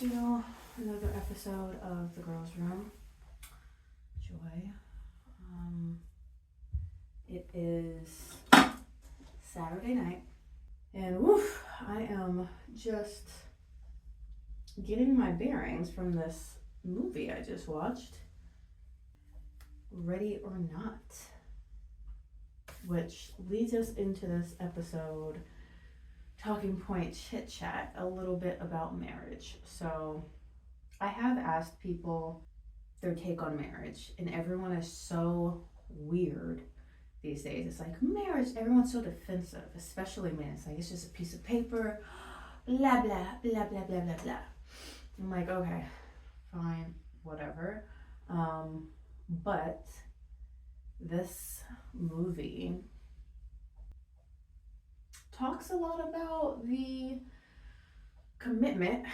to another episode of The Girls Room. Joy. It is Saturday night, and woof, I am just getting my bearings from this movie I just watched, Ready or Not, which leads us into this episode talking point chit chat a little bit about marriage. So I have asked people their take on marriage, and everyone is so weird these days. It's like, marriage, everyone's so defensive, especially men. It's like, it's just a piece of paper, blah blah blah blah blah blah blah. I'm like, okay, fine, whatever. But this movie talks a lot about the commitment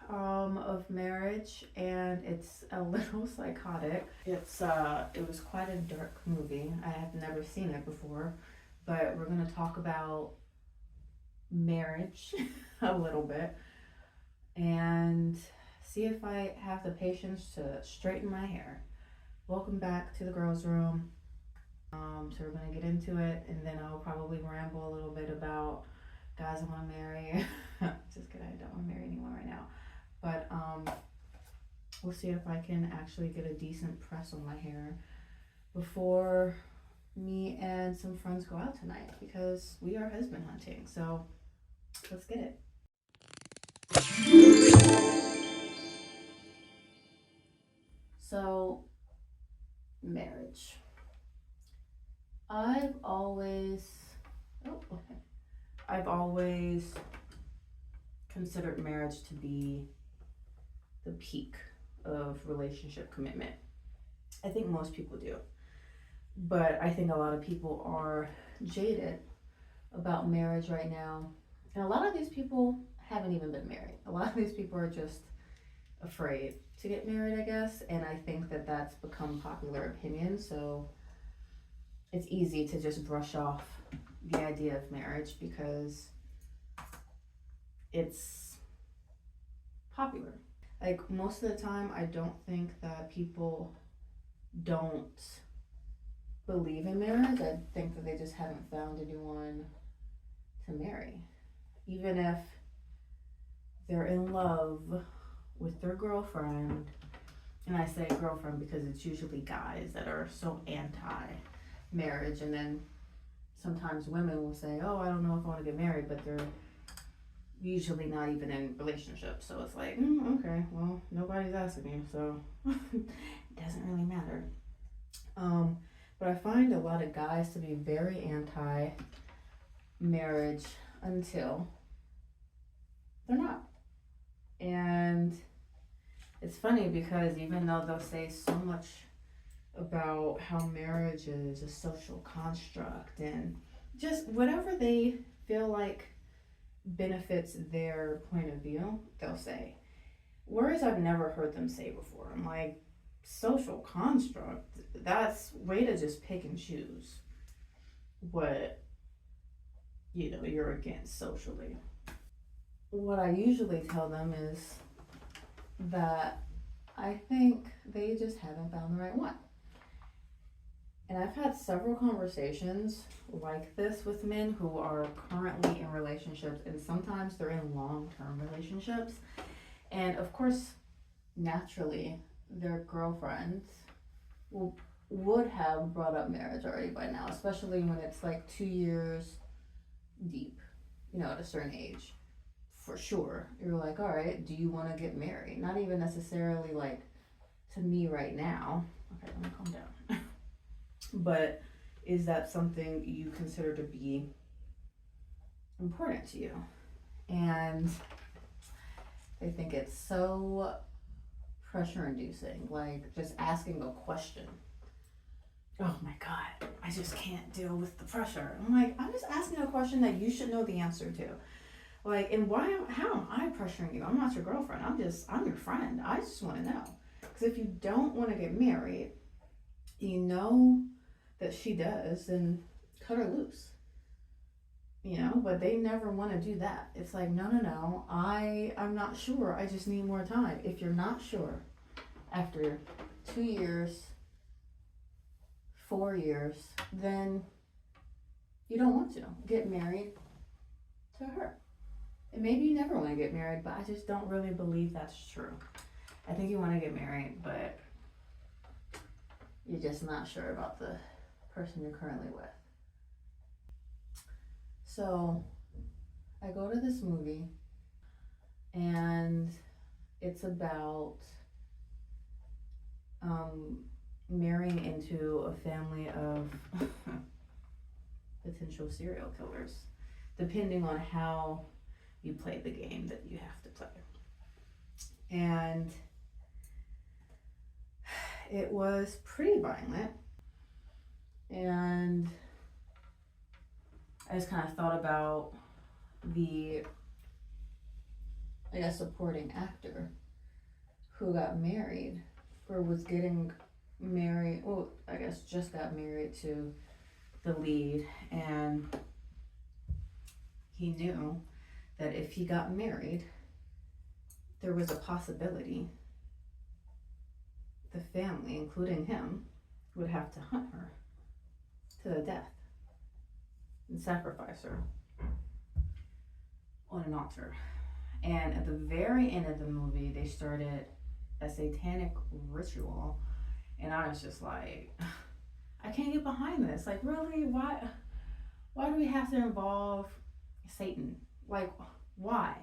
of marriage, and it's a little psychotic. It was quite a dark movie. I have never seen it before, but we're gonna talk about marriage a little bit and see if I have the patience to straighten my hair. Welcome back to The Girls Room. So we're gonna get into it, and then I'll probably ramble a little bit about guys I want to marry. Just kidding, I don't want to marry anyone right now. But we'll see if I can actually get a decent press on my hair before me and some friends go out tonight, because we are husband hunting. So let's get it. So, marriage. I've always considered marriage to be the peak of relationship commitment. I think most people do. But I think a lot of people are jaded about marriage right now. And a lot of these people haven't even been married. A lot of these people are just afraid to get married, I guess. And I think that that's become popular opinion. So it's easy to just brush off the idea of marriage because it's popular. Like, most of the time, I don't think that people don't believe in marriage. I think that they just haven't found anyone to marry. Even if they're in love with their girlfriend, and I say girlfriend because it's usually guys that are so anti-marriage, and then sometimes women will say, oh, I don't know if I want to get married, but they're usually not even in relationships. So it's like, okay, well, nobody's asking you, so it doesn't really matter. But I find a lot of guys to be very anti-marriage until they're not. And it's funny because even though they'll say so much about how marriage is a social construct and just whatever they feel like benefits their point of view, they'll say words I've never heard them say before. I'm like, social construct, that's way to just pick and choose what you're against socially. What I usually tell them is that I think they just haven't found the right one. And I've had several conversations like this with men who are currently in relationships, and sometimes they're in long-term relationships. And of course, naturally, their girlfriends would have brought up marriage already by now, especially when it's like 2 years deep, at a certain age. For sure, you're like, all right, do you want to get married? Not even necessarily like to me right now. Okay, let me calm down. But is that something you consider to be important to you? And they think it's so pressure inducing, like just asking a question. Oh my God, I just can't deal with the pressure. I'm like, I'm just asking a question that you should know the answer to. Like, and how am I pressuring you? I'm not your girlfriend. I'm your friend. I just want to know. Because if you don't want to get married, you know that she does, then cut her loose. but they never want to do that. It's like, no, no, no, I'm not sure. I just need more time. If you're not sure after 2 years, 4 years, then you don't want to get married to her. And maybe you never want to get married, but I just don't really believe that's true. I think you want to get married, but you're just not sure about the person you're currently with. So I go to this movie, and it's about marrying into a family of potential serial killers, depending on how you play the game that you have to play. And it was pretty violent, and I just kind of thought about the, I guess, supporting actor who got married, or was getting married, well, I guess just got married to the lead, and he knew that if he got married, there was a possibility the family, including him, would have to hunt her to the death and sacrifice her on an altar. And at the very end of the movie, they started a satanic ritual, and I was just like, I can't get behind this. Like, really? Why do we have to involve Satan? Like, why?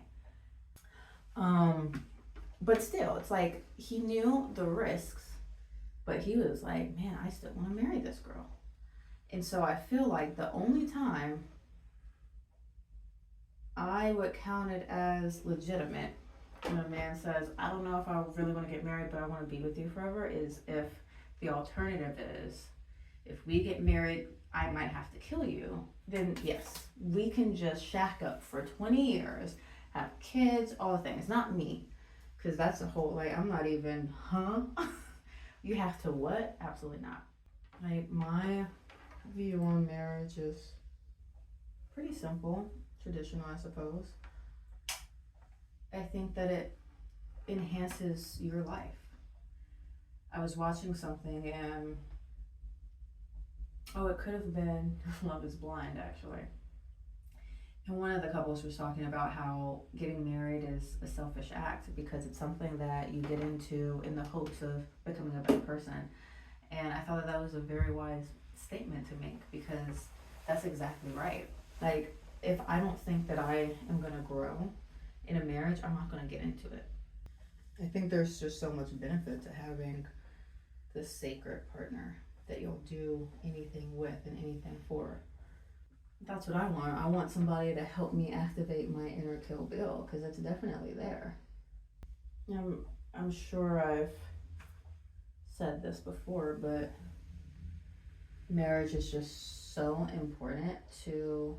But still, it's like he knew the risks, but he was like, man, I still want to marry this girl. And so I feel like the only time I would count it as legitimate when a man says, I don't know if I really want to get married, but I want to be with you forever, is if the alternative is, if we get married, I might have to kill you. Then yes, we can just shack up for 20 years, have kids, all the things. Not me, because that's a whole, like, I'm not even, You have to what? Absolutely not. Like, my view on marriage is pretty simple, traditional, I suppose. I think that it enhances your life. I was watching something, and it could have been Love is Blind, actually. And one of the couples was talking about how getting married is a selfish act because it's something that you get into in the hopes of becoming a better person. And I thought that was a very wise statement to make, because that's exactly right. Like, if I don't think that I am going to grow in a marriage, I'm not going to get into it. I think there's just so much benefit to having this sacred partner that you'll do anything with and anything for. That's what I want. I want somebody to help me activate my inner Kill Bill, because it's definitely there. I'm sure I've said this before, but marriage is just so important to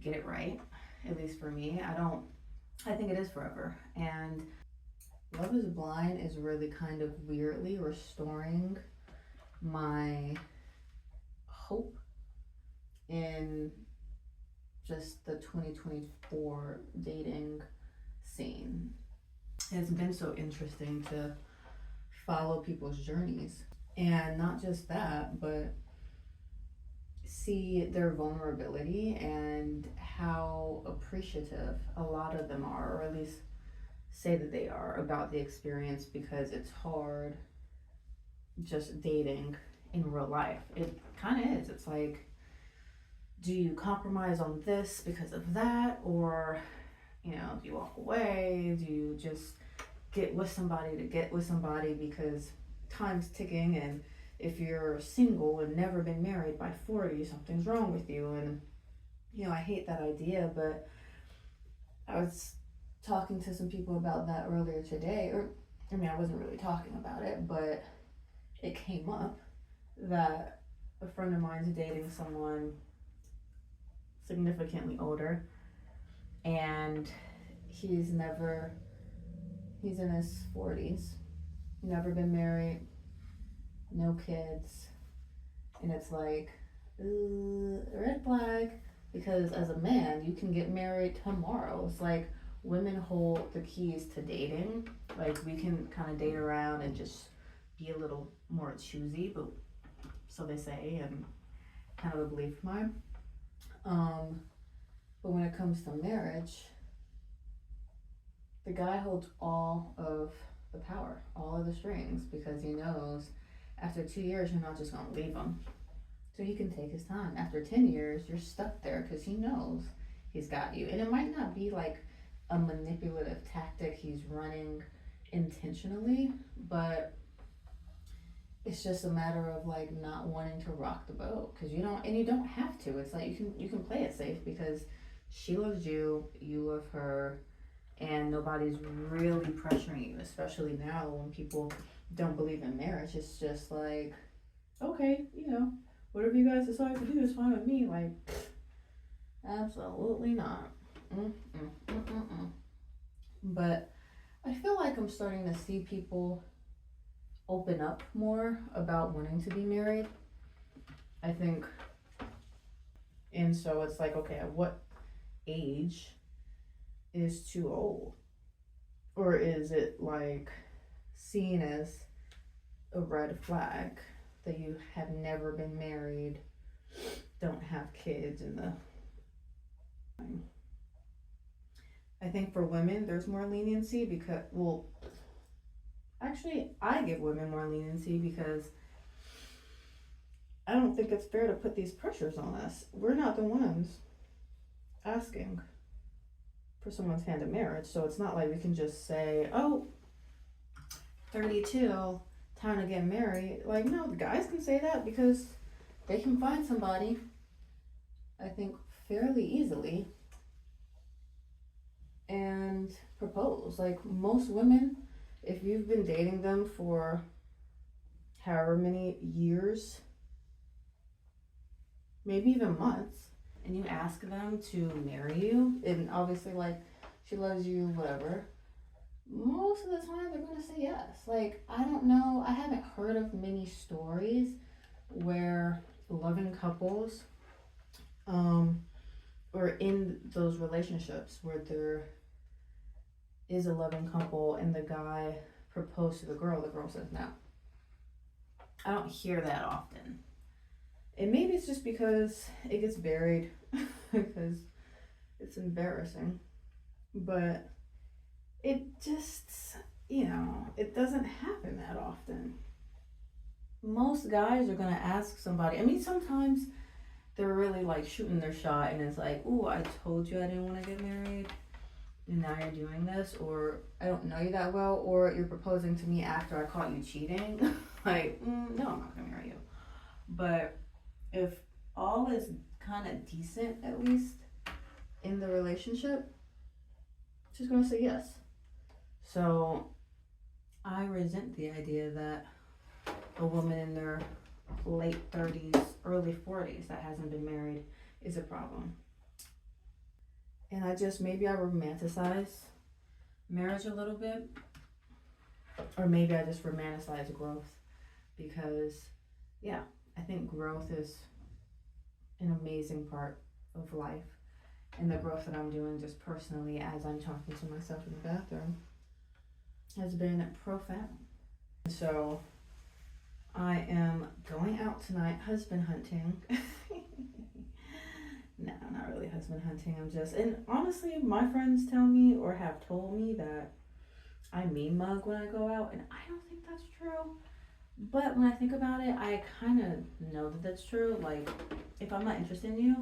get it right. At least for me, I think it is forever. And Love is Blind is really kind of weirdly restoring my hope in just the 2024 dating scene. It's been so interesting to follow people's journeys, and not just that, but see their vulnerability and how appreciative a lot of them are, or at least say that they are, about the experience, because it's hard just dating in real life. It kind of is. It's like, do you compromise on this because of that, or do you walk away? Do you just get with somebody to get with somebody because time's ticking, and if you're single and never been married by 40, something's wrong with you? And I hate that idea, but I was talking to some people about that earlier today, or I wasn't really talking about it, but it came up that a friend of mine's dating someone significantly older, and he's in his 40s, never been married, no kids, and it's like, red flag. Because as a man, you can get married tomorrow. It's like women hold the keys to dating. Like we can kind of date around and just be a little more choosy, but so they say, and kind of a belief of mine. Um, but when it comes to marriage, the guy holds all of the power, all of the strings, because he knows after 2 years you're not just gonna leave him. So he can take his time. After 10 years, you're stuck there because he knows he's got you. And it might not be like a manipulative tactic he's running intentionally, but it's just a matter of like not wanting to rock the boat because you don't have to. It's like you can play it safe because she loves you, you love her, and nobody's really pressuring you, especially now when people don't believe in marriage. It's just like, okay, whatever you guys decide to do is fine with me. Like, absolutely not. Mm-mm. But I feel like I'm starting to see people open up more about wanting to be married. I think, and so it's like, okay, at what age is too old? Or is it like seen as a red flag that you have never been married, don't have kids in the. I think for women there's more leniency because, well, actually I give women more leniency because I don't think it's fair to put these pressures on us. We're not the ones asking for someone's hand in marriage, so it's not like we can just say, oh, 32, time to get married. Like, no, the guys can say that because they can find somebody, I think, fairly easily and propose. Like, most women, if you've been dating them for however many years, maybe even months, and you ask them to marry you, and obviously, like, she loves you, whatever, most of the time they're gonna say yes. Like, I don't know, I haven't heard of many stories where loving couples, or in those relationships where there is a loving couple and the guy proposed to the girl says no. I don't hear that often. And maybe it's just because it gets buried because it's embarrassing. But it just, it doesn't happen that often. Most guys are gonna ask somebody. I mean, sometimes they're really like shooting their shot and it's like, ooh, I told you I didn't want to get married and now you're doing this, or I don't know you that well, or you're proposing to me after I caught you cheating. Like, no, I'm not gonna marry you. But if all is kind of decent, at least in the relationship, she's gonna say yes. So I resent the idea that a woman in their late 30s, early 40s that hasn't been married is a problem. And maybe I romanticize marriage a little bit, or maybe I just romanticize growth because, yeah, I think growth is an amazing part of life. And the growth that I'm doing just personally as I'm talking to myself in the bathroom has been profound. So I am going out tonight husband hunting. No, not really husband hunting. And honestly, my friends tell me or have told me that I mean mug when I go out, and I don't think that's true. But when I think about it, I kind of know that that's true. Like, if I'm not interested in you,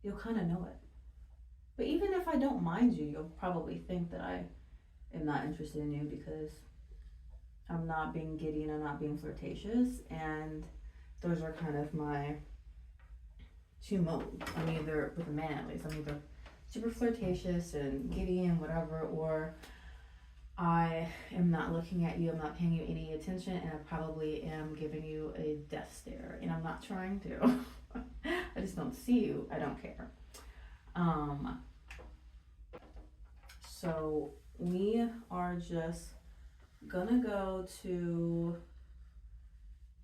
you'll kind of know it. But even if I don't mind you, you'll probably think that I am not interested in you because I'm not being giddy and I'm not being flirtatious. And those are kind of my two modes. I'm either, with a man at least, I'm either super flirtatious and giddy and whatever, or I am not looking at you, I'm not paying you any attention, and I probably am giving you a death stare, and I'm not trying to. I just don't see you, I don't care. So we are just gonna go to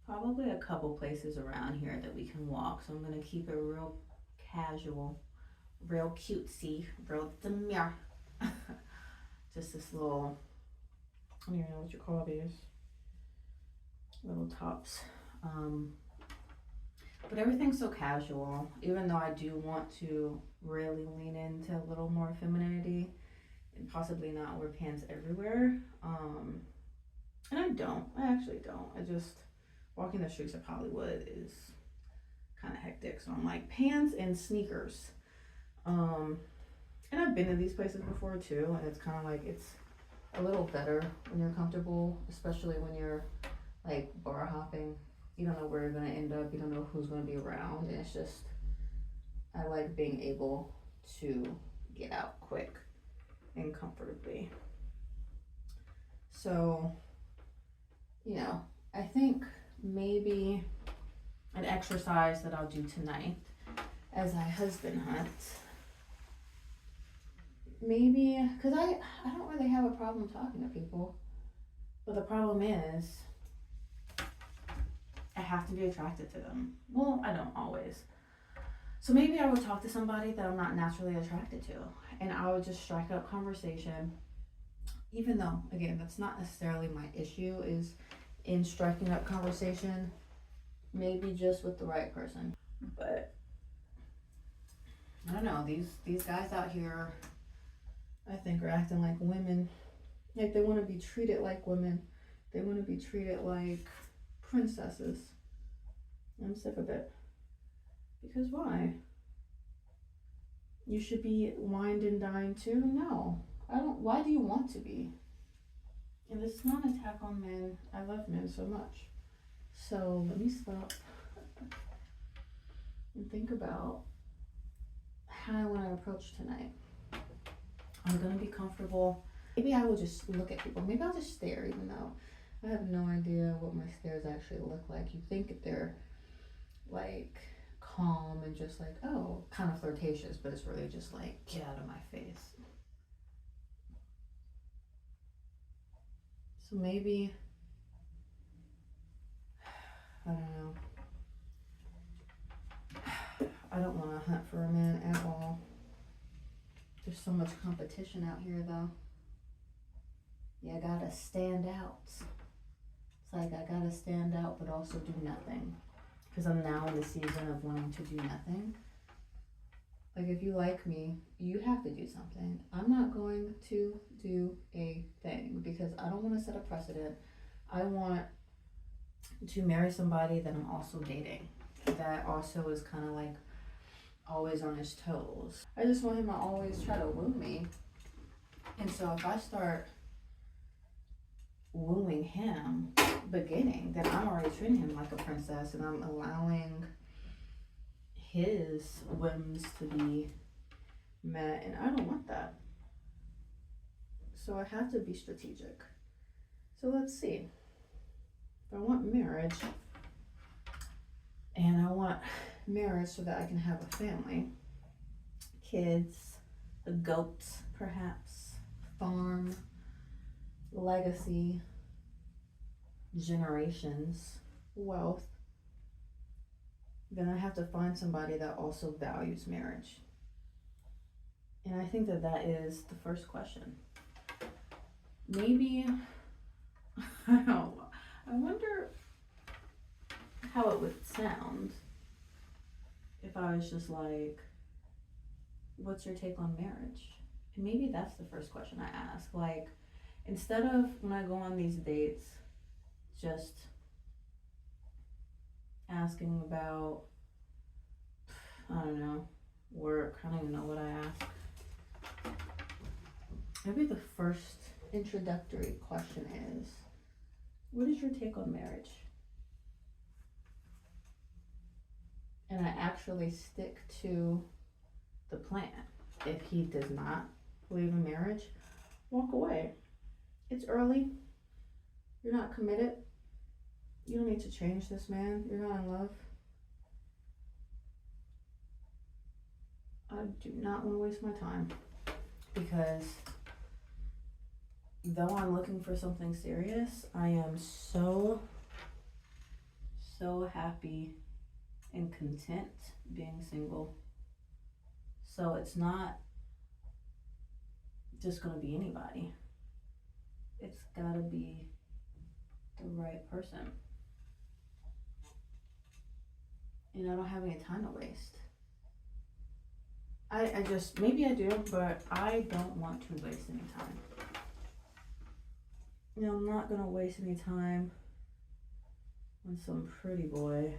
probably a couple places around here that we can walk. So I'm gonna keep it real casual, real cutesy, real demure. Just this little, I don't even know what you call these little tops. But everything's so casual, even though I do want to really lean into a little more femininity and possibly not wear pants everywhere. And I actually don't. I just, walking the streets of Hollywood is kind of hectic. So I'm like, pants and sneakers. And I've been to these places before too, and it's kind of like, it's a little better when you're comfortable, especially when you're like bar hopping. You don't know where you're gonna end up, you don't know who's gonna be around, and it's just, I like being able to get out quick and comfortably. So, you know, I think maybe an exercise that I'll do tonight as I husband hunt, maybe, because I don't really have a problem talking to people, but the problem is I have to be attracted to them. Well, I don't always. So maybe I would talk to somebody that I'm not naturally attracted to, and I would just strike up conversation, even though, again, that's not necessarily my issue, is in striking up conversation, maybe just with the right person. But I don't know, these guys out here, I think, are acting like women. Like they want to be treated like women. They want to be treated like princesses. I'm sick of it. Because why? You should be wined and dined too? No. I don't. Why do you want to be? And this is not an attack on men. I love men so much. So let me stop and think about how I want to approach tonight. I'm gonna be comfortable. Maybe I will just look at people. Maybe I'll just stare, even though I have no idea what my stares actually look like. You think that they're like calm and just like, oh, kind of flirtatious, but it's really just like, get out of my face. So maybe, I don't know. I don't want to hunt for a man at all. There's so much competition out here though. You gotta stand out. It's like I gotta stand out but also do nothing. Because I'm now in the season of wanting to do nothing. Like if you like me, you have to do something. I'm not going to do a thing because I don't want to set a precedent. I want to marry somebody that I'm also dating. That also is kind of like always on his toes. I just want him to always try to woo me. And so if I start wooing him beginning, then I'm already treating him like a princess and I'm allowing his whims to be met, and I don't want that. So I have to be strategic. So let's see. If I want marriage, and I want marriage so that I can have a family, kids, a goat perhaps, farm, legacy, generations, wealth, then I have to find somebody that also values marriage. And I think that that is the first question. Maybe, I don't know, I wonder how it would sound if I was just like, what's your take on marriage? And maybe that's the first question I ask. Like, instead of when I go on these dates, just asking about, I don't know, work, I don't even know what I ask. Maybe the first introductory question is, what is your take on marriage? And I actually stick to the plan. If he does not believe in marriage, walk away. It's early. You're not committed. You don't need to change this man. You're not in love. I do not want to waste my time because though I'm looking for something serious, I am so happy and content being single. So it's not just gonna be anybody. It's gotta be the right person. And I don't have any time to waste. I just, maybe I do, but I don't want to waste any time. You know, I'm not gonna waste any time on some pretty boy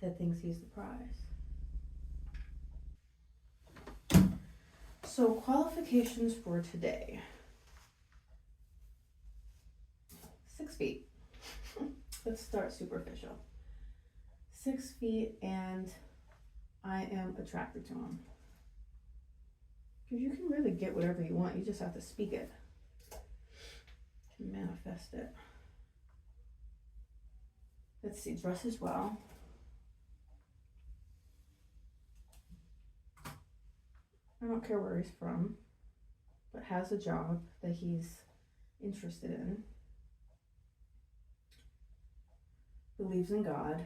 that thinks he's the prize. So qualifications for today. 6 feet. Let's start superficial. 6 feet and I am attracted to him. Because you can really get whatever you want, you just have to speak it. To manifest it. Let's see, dresses well. I don't care where he's from, but has a job that he's interested in. Believes in God.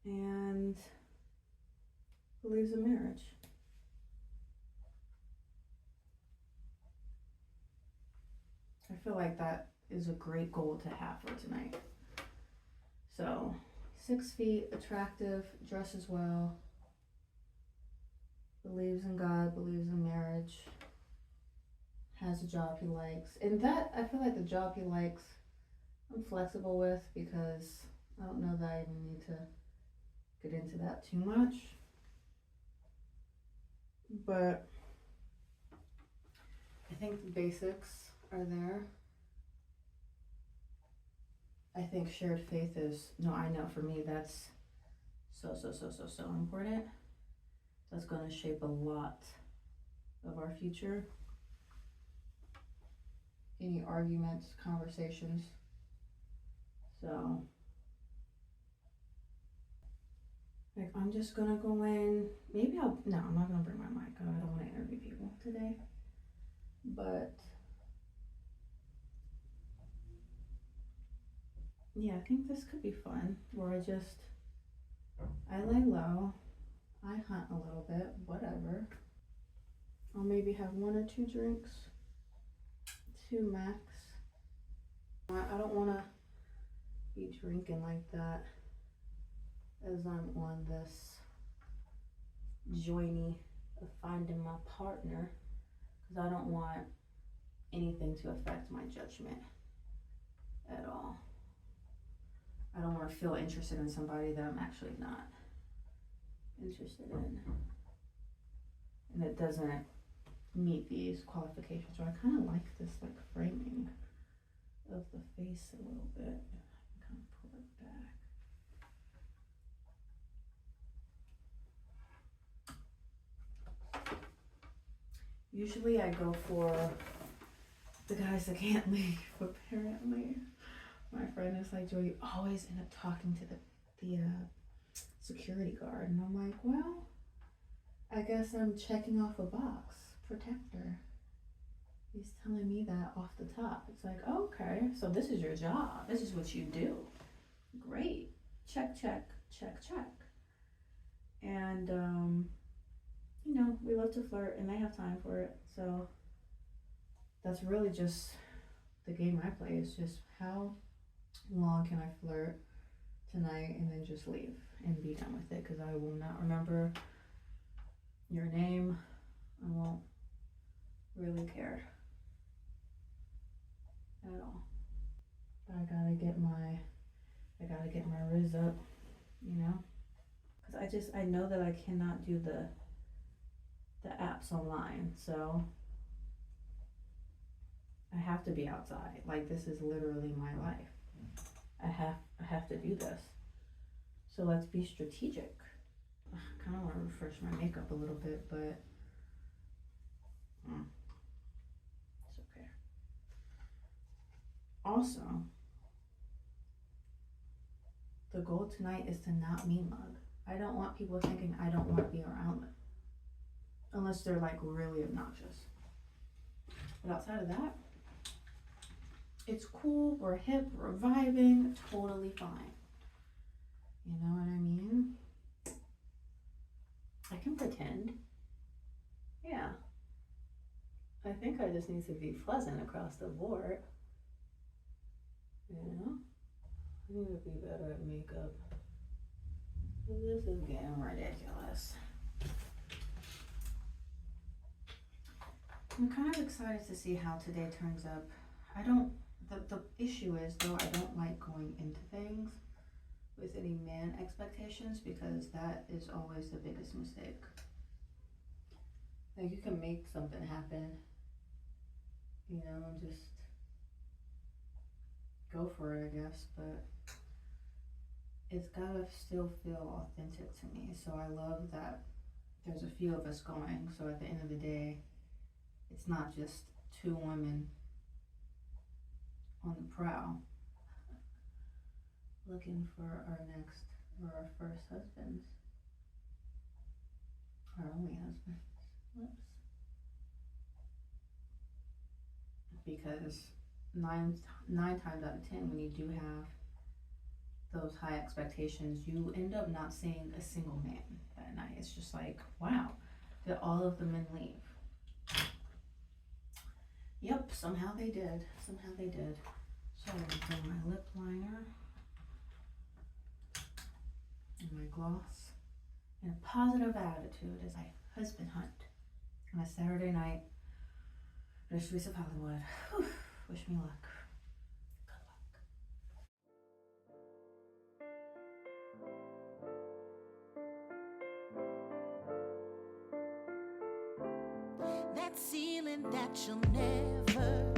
And believes in marriage. I feel like that is a great goal to have for tonight. So, 6 feet, attractive, dresses well, believes in God, believes in marriage, has a job he likes. And that, I feel like the job he likes, I'm flexible with because I don't know that I even need to get into that too much. But I think the basics are there. I think shared faith is, no, I know for me that's so important. That's going to shape a lot of our future. Any arguments, conversations. So, like, I'm just going to go in. Maybe I'm not going to bring my mic. I don't want to interview people today. But yeah, I think this could be fun, where I lay low, I hunt a little bit, whatever. I'll maybe have 1 or 2 drinks, 2 max. I don't want to be drinking like that as I'm on this journey of finding my partner, because I don't want anything to affect my judgment at all. I don't want to feel interested in somebody that I'm actually not interested in. And it doesn't meet these qualifications. So I kind of like this like framing of the face a little bit. I can kind of pull it back. Usually I go for the guys that can't leave, apparently. My friend is like, Joy, you always end up talking to the security guard. And I'm like, well, I guess I'm checking off a box. Protector. He's telling me that off the top. It's like, okay, so this is your job. This is what you do. Great. Check. And, you know, we love to flirt and I have time for it. So that's really just the game I play, is just how long can I flirt tonight and then just leave and be done with it, because I will not remember your name. I won't really care at all. But I gotta get my riz up, you know, because I know that I cannot do the apps online, so I have to be outside. Like, this is literally my life. I have to do this. So let's be strategic. I kind of want to refresh my makeup a little bit, but it's okay. Also, the goal tonight is to not mean mug. I don't want people thinking I don't want to be around them, unless they're like really obnoxious. But outside of that, it's cool, we're hip, we're vibing, totally fine. You know what I mean? I can pretend. Yeah. I think I just need to be pleasant across the board. You know? I need to be better at makeup. This is getting ridiculous. I'm kind of excited to see how today turns up. The issue is though, I don't like going into things with any man expectations because that is always the biggest mistake. Like you can make something happen, you know, and just go for it, I guess, but it's gotta still feel authentic to me. So I love that there's a few of us going, so at the end of the day, it's not just two women on the prowl looking for our first husbands, our only husbands. Whoops. Because nine times out of 10, when you do have those high expectations, you end up not seeing a single man that night. It's just like, wow, did all of the men leave? Yep, somehow they did. Somehow they did. So I'm gonna put my lip liner and my gloss and a positive attitude as I husband hunt on a Saturday night at the streets of Hollywood. Whew, wish me luck. That ceiling that you'll never